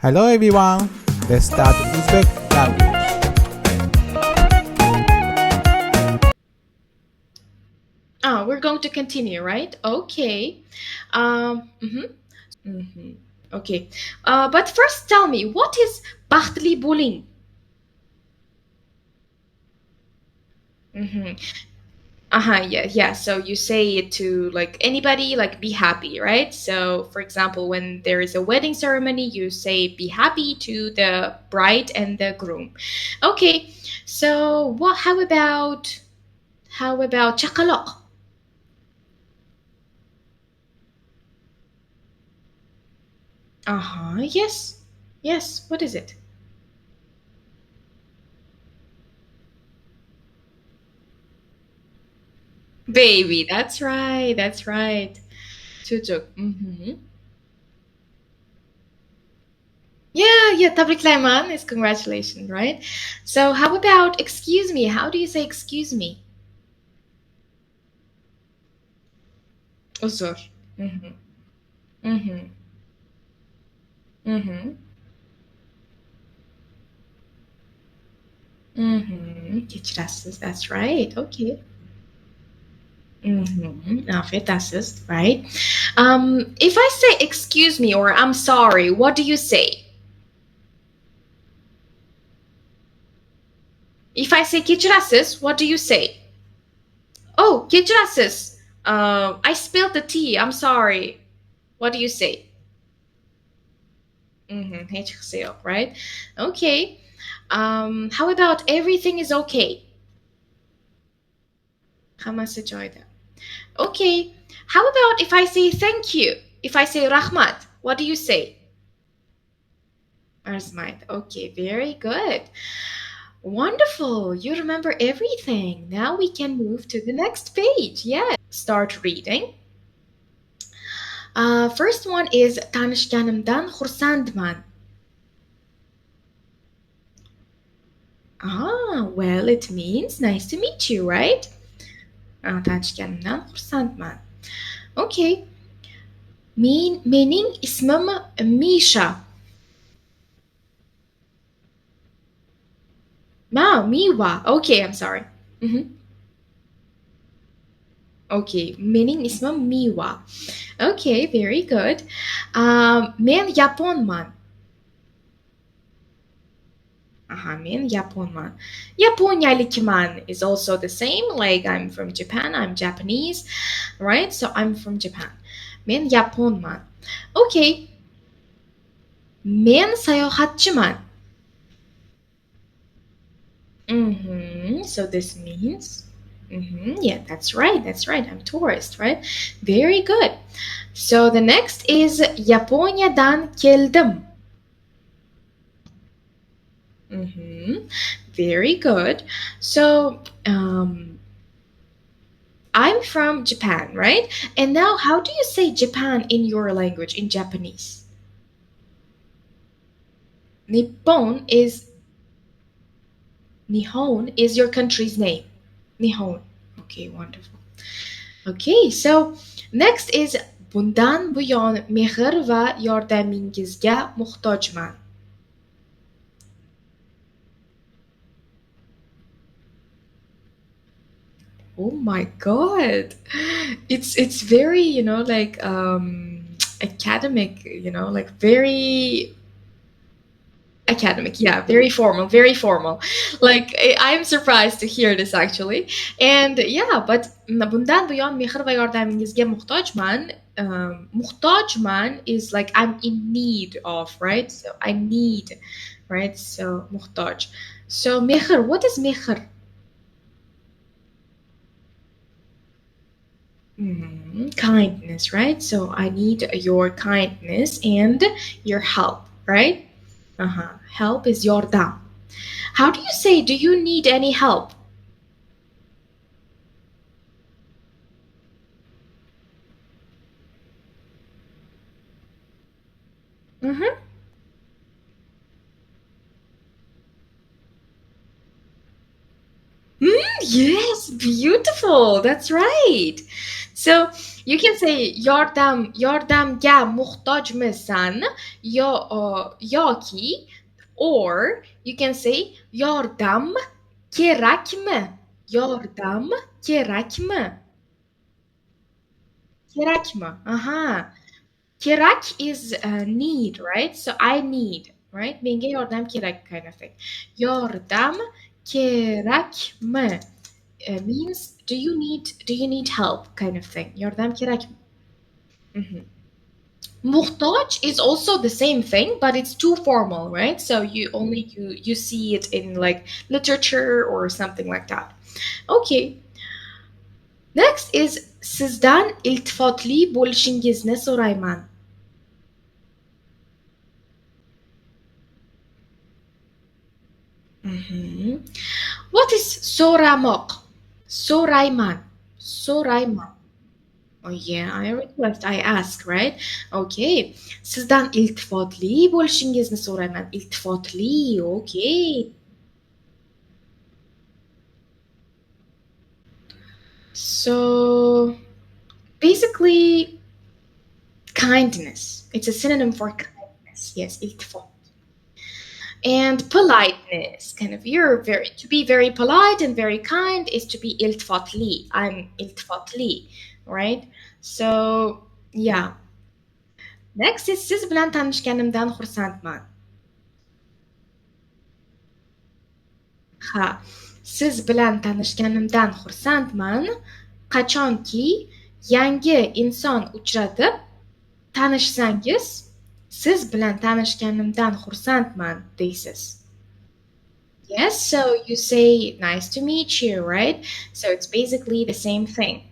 Hello everyone, let's start Uzbek language. We're going to continue, right? Okay. Mhm. Okay. But first, tell me, what is Bahtli bullying? Mm-hmm. Yeah, yeah. So you say it to like anybody, like be happy, right? So, for example, when there is a wedding ceremony, you say be happy to the bride and the groom. Okay. So, what? How about chakalok? Uh huh. Yes. Yes. What is it? Baby. That's right. That's right. Çocuk. Mm-hmm. Yeah, yeah, tabrik layman is congratulations, right? So how about excuse me? How do you say excuse me? Uzur. Mm-hmm. Mm-hmm. Mm-hmm. Mm-hmm. Geçirasiz. That's right. Okay. Mm-hmm. Affedersiniz, right? If I say excuse me or I'm sorry, what do you say? If I say geçirasiz, what do you say? Oh, geçirasiz. I spilled the tea. I'm sorry. What do you say? Mm-hmm. HCL, right? Okay. How about everything is okay? خمسة جويدة. Okay. How about if I say thank you? If I say Rahmat, what do you say? Arzmait. Okay, very good. Wonderful. You remember everything. Now we can move to the next page. Yes. Start reading. First one is Tanishkanimdan Khursandman. Well, it means nice to meet you, right? Tanishkanimdan Khursandman. Okay. Meaning اسمم ميشا. Miwa. Okay, I'm sorry. Mhm. Okay, meaning اسمم Miwa. Okay, very good. Men Japon man. Men Japon man. Japonyalik man is also the same. Like I'm from Japan, I'm Japanese, right? So I'm from Japan. Men Japon man. Okay, men sayohatçı man. So this means, yeah, that's right. That's right. I'm tourist, right? Very good. So the next is Japonya'dan geldim. Mm-hmm. Very good. So I'm from Japan, right? And now, how do you say Japan in your language in Japanese? Nippon is Nihon is your country's name. Nihon. Okay, wonderful. Okay, so next is bundan buyon mehr va yordamingizga muhtojman. Oh my god. It's very, like academic, like very academic. Yeah, very formal, very formal. Like I'm surprised to hear this actually. And yeah, but bundan buyon mehr va yordamingizga muhtojman. Muhtojman is like I'm in need of, right? So I need, right? So muhtoj. So mehr, what is mehr? Kindness, right? So I need your kindness and your help, right? Help is yordam. How do you say, do you need any help? Mm-hmm. Yes, beautiful. That's right. So you can say yordamga muhtojmisan yoki, or you can say yordam kerakmi. Yordam kerakmi. Kerakmi. Aha. Kerak is need, right? So I need, right? Menga yordam kerak kind of thing. Yordam kerakmi means do you need help kind of thing. Yordam kerak. Mhm. Muhtoj is also the same thing, but it's too formal, right? So you see it in like literature or something like that. Okay. Next is sizdan iltifotli bo'lishingizni so'rayman. Mhm. What is so'ramoq? So'rayman. So'rayman. Oh yeah, I request, I ask, right? Okay. Sizdan iltifotli bo'lishingizni so'rayman. Iltifotli, okay. So basically, kindness. It's a synonym for kindness. Yes, iltifot. And politeness. Kind of, you're very, to be very polite and very kind is to be iltifatli. I'm iltifatli, right? So, yeah. Next is siz bilan tanishganimdan xursandman. Ha, siz bilan tanishganimdan xursandman. Qachonki yangi inson uchratib tanishsangiz, siz bilan tanishganimdan xursandman deysiz. Yes, so you say nice to meet you, right? So it's basically the same thing.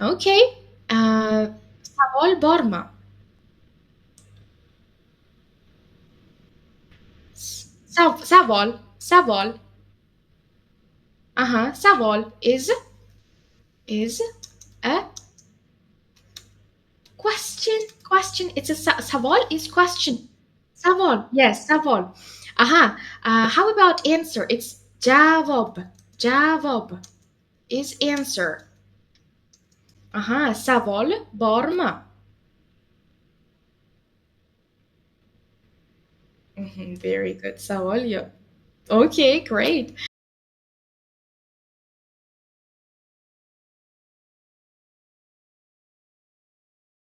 Okay. Savol bormi? Savol. Savol is a question. Question. It's a savol is question. Savol. Yes, savol. How about answer? It's javob. Javob is answer. Savol bormi? Very good savol. Yeah. Okay, great.